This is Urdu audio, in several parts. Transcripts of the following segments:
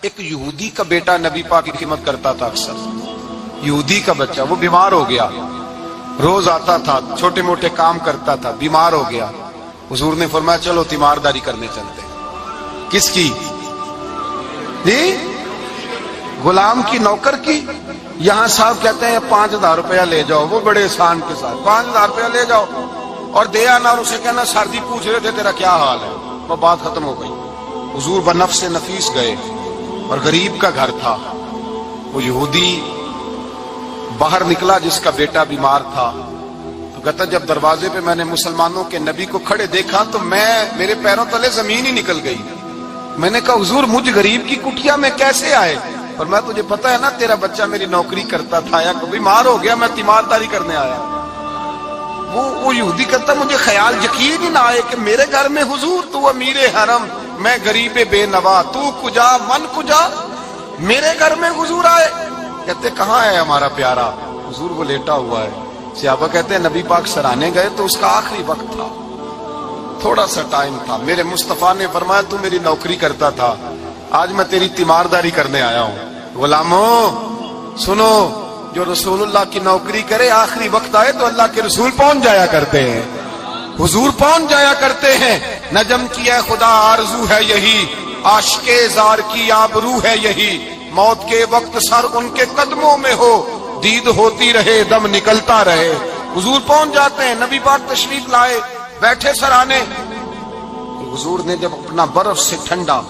ایک یہودی کا بیٹا نبی پاک کی خدمت کرتا تھا اکثر. یہودی کا بچہ، وہ بیمار ہو گیا، روز آتا تھا، چھوٹے موٹے کام کرتا تھا، بیمار ہو گیا. حضور نے فرمایا چلو تیمارداری کرنے چلتے. کس کی؟ جی غلام کی، نوکر کی. یہاں صاحب کہتے ہیں 5,000 روپیہ لے جاؤ، وہ بڑے احسان کے ساتھ 5,000 روپیہ لے جاؤ اور دے آنا، اور اسے کہنا سردی پوچھ رہے تھے تیرا کیا حال ہے. وہ بات ختم ہو گئی. حضور بنفس نفیس گئے اور غریب کا گھر تھا. وہ یہودی باہر نکلا جس کا بیٹا بیمار تھا، تو کہتا جب دروازے پہ میں نے مسلمانوں کے نبی کو کھڑے دیکھا تو میرے پیروں تلے زمین ہی نکل گئی. میں نے کہا حضور مجھ غریب کی کٹیا میں کیسے آئے؟ اور میں تجھے پتا ہے نا تیرا بچہ میری نوکری کرتا تھا یا بیمار ہو گیا، میں تیمارداری کرنے آیا. وہ یہودی کہتا مجھے خیال یقین ہی نہ آئے کہ میرے گھر میں حضور، تو امیر حرم، میں غریب بے نوا، تو کجا من کجا، میرے گھر میں حضور آئے. کہتے کہاں ہے ہمارا پیارا؟ حضور وہ لیٹا ہوا ہے. صحابہ کہتے ہیں نبی پاک سرانے گئے تو اس کا آخری وقت تھا، تھوڑا سا ٹائم تھا. میرے مصطفیٰ نے فرمایا تو میری نوکری کرتا تھا، آج میں تیری تیمارداری کرنے آیا ہوں. غلاموں سنو، جو رسول اللہ کی نوکری کرے آخری وقت آئے تو اللہ کے رسول پہنچ جایا کرتے ہیں، حضور پہنچ جایا کرتے ہیں. نجم کی ہے خدا آرزو ہے یہی، عاشق زار کی آبرو ہے یہی، موت کے وقت سر ان کے قدموں میں ہو، دید ہوتی رہے دم نکلتا رہے. حضور پہنچ جاتے ہیں. نبی پاک تشریف لائے، بیٹھے سرانے. حضور نے جب اپنا برف سے ٹھنڈا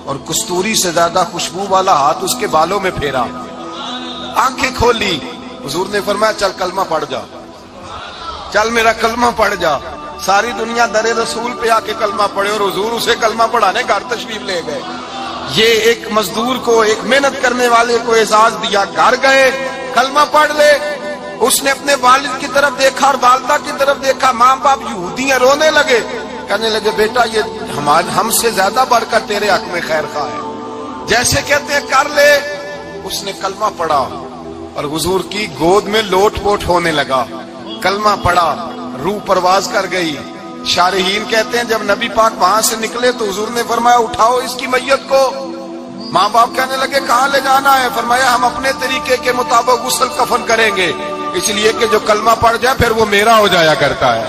اور کستوری سے زیادہ خوشبو والا ہاتھ اس کے بالوں میں پھیرا، آنکھیں کھولی، حضور نے فرمایا چل کلمہ پڑھ جا، چل میرا کلمہ پڑھ جا. ساری دنیا در رسول پہ آ کے کلمہ پڑھے اور حضور اسے کلمہ پڑھانے گھر تشریف لے گئے. یہ ایک مزدور کو، ایک محنت کرنے والے کو اعزاز دیا. گھر گئے، کلمہ پڑھ لے. اس نے اپنے والد کی طرف دیکھا اور والدہ کی طرف دیکھا. ماں باپ یہودی ہیں، رونے لگے، کہنے لگے بیٹا یہ ہم سے زیادہ بڑھ کر تیرے حق میں خیر خواہ ہے، جیسے کہتے ہیں کر لے. اس نے کلمہ پڑھا اور حضور کی گود میں لوٹ پوٹ ہونے لگا. کلمہ پڑھا، روح پرواز کر گئی. شارحین کہتے ہیں جب نبی پاک وہاں سے نکلے تو حضور نے فرمایا اٹھاؤ اس کی میت کو. ماں باپ کہنے لگے کہاں لے جانا ہے؟ فرمایا ہم اپنے طریقے کے مطابق غسل کفن کریں گے، اس لیے کہ جو کلمہ پڑھ جائے پھر وہ میرا ہو جایا کرتا ہے،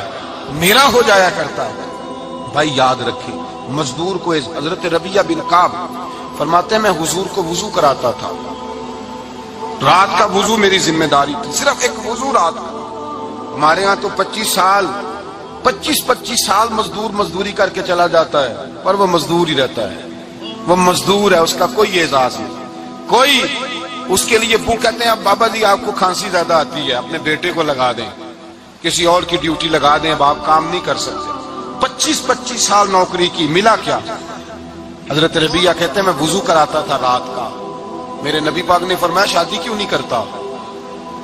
میرا ہو جایا کرتا ہے. بھائی یاد رکھیں، مزدور کو حضرت ربیعہ بن کعب فرماتے ہیں میں حضور کو وضو کراتا تھا، رات کا وضو میری ذمہ داری تھی، صرف ایک وضو رات کا. ہمارے ہاں تو 25 سال مزدور مزدوری کر کے چلا جاتا ہے، پر وہ مزدور ہی رہتا ہے، وہ مزدور ہے، اس کا کوئی اعزاز نہیں. کوئی اس کے لیے وہ کہتے ہیں اب بابا جی آپ کو کھانسی زیادہ آتی ہے، اپنے بیٹے کو لگا دیں، کسی اور کی ڈیوٹی لگا دیں، اب آپ کام نہیں کر سکتے. 25 سال نوکری کی، ملا کیا؟ حضرت ربیعہ کہتے ہیں میں وضو کراتا تھا رات کا. میرے نبی پاک نے فرمایا شادی کیوں نہیں کرتا؟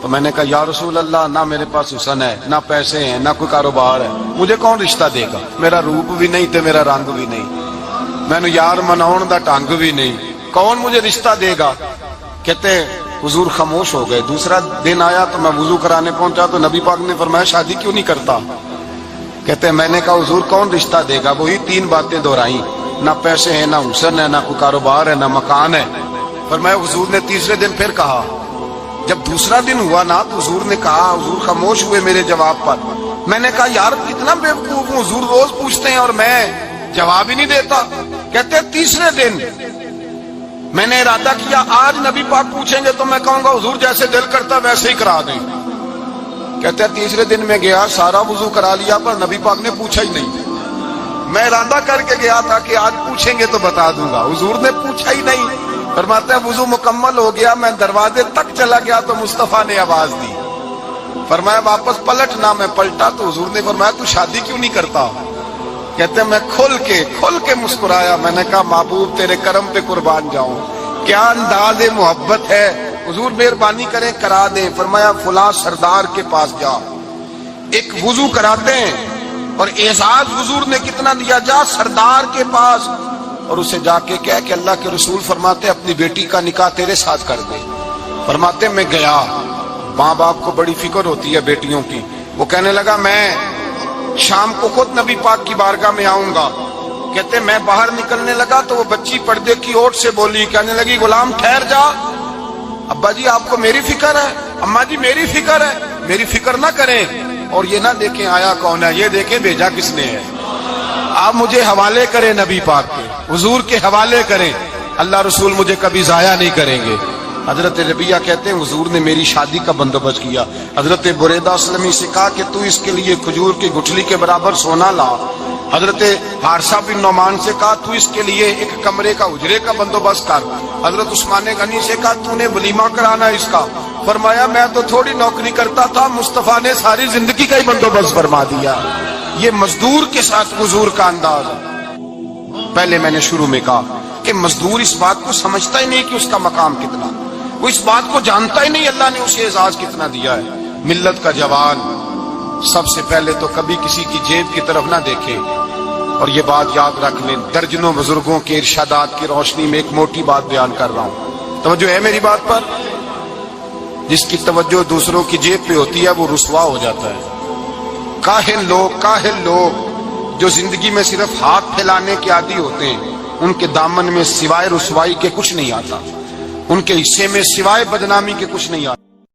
تو میں نے کہا یا رسول اللہ نہ میرے پاس حسن ہے، نہ پیسے ہیں، نہ کوئی کاروبار ہے، مجھے کون رشتہ دے گا؟ میرا روپ بھی نہیں تے میرا رنگ بھی نہیں، میں نے یار مناؤن دا ٹانگ بھی نہیں، کون مجھے رشتہ دے گا؟ کہتے حضور خاموش ہو گئے. دوسرا دن آیا تو میں وضو کرانے پہنچا تو نبی پاک نے فرمایا شادی کیوں نہیں کرتا؟ کہتے میں نے کہا حضور کون رشتہ دے گا؟ وہی 3 باتیں دہرائیں، نہ پیسے ہیں، نہ حسن ہے، نہ کوئی کاروبار ہے، نہ مکان ہے. فرمایا حضور نے تیسرے دن پھر کہا. جب دوسرا دن ہوا نا تو حضور نے کہا، حضور خاموش ہوئے میرے جواب پر. میں نے کہا یار کتنا بیوقوف ہوں، حضور روز پوچھتے ہیں اور میں جواب ہی نہیں دیتا. کہتے تیسرے دن میں نے ارادہ کیا آج نبی پاک پوچھیں گے تو میں کہوں گا حضور جیسے دل کرتا ویسے ہی کرا دیں. کہتے ہیں تیسرے دن میں گیا، سارا وضو کرا لیا پر نبی پاک نے پوچھا ہی نہیں. میں ارادہ کر کے گیا تھا کہ آج پوچھیں گے تو بتا دوں گا، حضور نے پوچھا ہی نہیں. فرماتا ہے وضو مکمل ہو گیا، میں دروازے تک چلا گیا تو مصطفیٰ نے آواز دی. فرمایا واپس پلٹ نہ، میں پلٹا تو حضور نے فرمایا تو شادی کیوں نہیں کرتا؟ کہتے ہیں میں کھل کے مسکرایا. میں نے کہا محبوب تیرے کرم پہ قربان جاؤں، کیا انداز محبت ہے، حضور مہربانی کریں کرا دیں. فرمایا فلاں سردار کے پاس جا، ایک وضو کراتے ہیں اور اعزاز حضور نے کتنا دیا، جا سردار کے پاس اور اسے جا کے کہہ کہ اللہ کے رسول فرماتے اپنی بیٹی کا نکاح تیرے ساتھ کر دے. فرماتے میں گیا، ماں باپ کو بڑی فکر ہوتی ہے بیٹیوں کی. وہ کہنے لگا میں شام کو خود نبی پاک کی بارگاہ میں آؤں گا کہتے میں باہر نکلنے لگا تو وہ بچی پردے کی اوٹ سے بولی, کہنے لگی غلام ٹھہر جا, ابا جی آپ کو میری فکر ہے, اماں جی میری فکر ہے, میری فکر نہ کریں اور یہ نہ دیکھیں آیا کون ہے, یہ دیکھیں بھیجا کس نے ہے. آپ مجھے حوالے کریں نبی پاک کے, حضور کے حوالے کریں, اللہ رسول مجھے کبھی ضائع نہیں کریں گے. حضرت ربیہ کہتے ہیں حضور نے میری شادی کا بندوبست کیا. حضرت بریدہ اسلمی سے کہا کہ تو اس کے لیے کھجور کی گٹھلی کے برابر سونا لا. حضرت حارثہ بن نعمان سے کہا تو اس کے لیے ایک کمرے کا اجرے کا بندوبست کر. حضرت عثمان غنی سے کہا تو نے ولیمہ کرانا اس کا. فرمایا میں تو تھوڑی نوکری کرتا تھا, مصطفیٰ نے ساری زندگی کا ہی بندوبست فرما دیا. یہ مزدور کے ساتھ حضور کا انداز ہے. پہلے میں نے شروع میں کہا کہ مزدور اس بات کو سمجھتا ہی نہیں کہ اس کا مقام کتنا, وہ اس بات کو جانتا ہی نہیں اللہ نے اسے اعزاز کتنا دیا ہے. ملت کا جوان سب سے پہلے تو کبھی کسی کی جیب کی طرف نہ دیکھے. اور یہ بات یاد رکھ لیں, درجنوں بزرگوں کے ارشادات کی روشنی میں ایک موٹی بات بیان کر رہا ہوں, توجہ ہے میری بات پر. جس کی توجہ دوسروں کی جیب پہ ہوتی ہے وہ رسوا ہو جاتا ہے. کاہل لوگ جو زندگی میں صرف ہاتھ پھیلانے کے عادی ہوتے ہیں, ان کے دامن میں سوائے رسوائی کے کچھ نہیں آتا, ان کے حصے میں سوائے بدنامی کے کچھ نہیں آتا.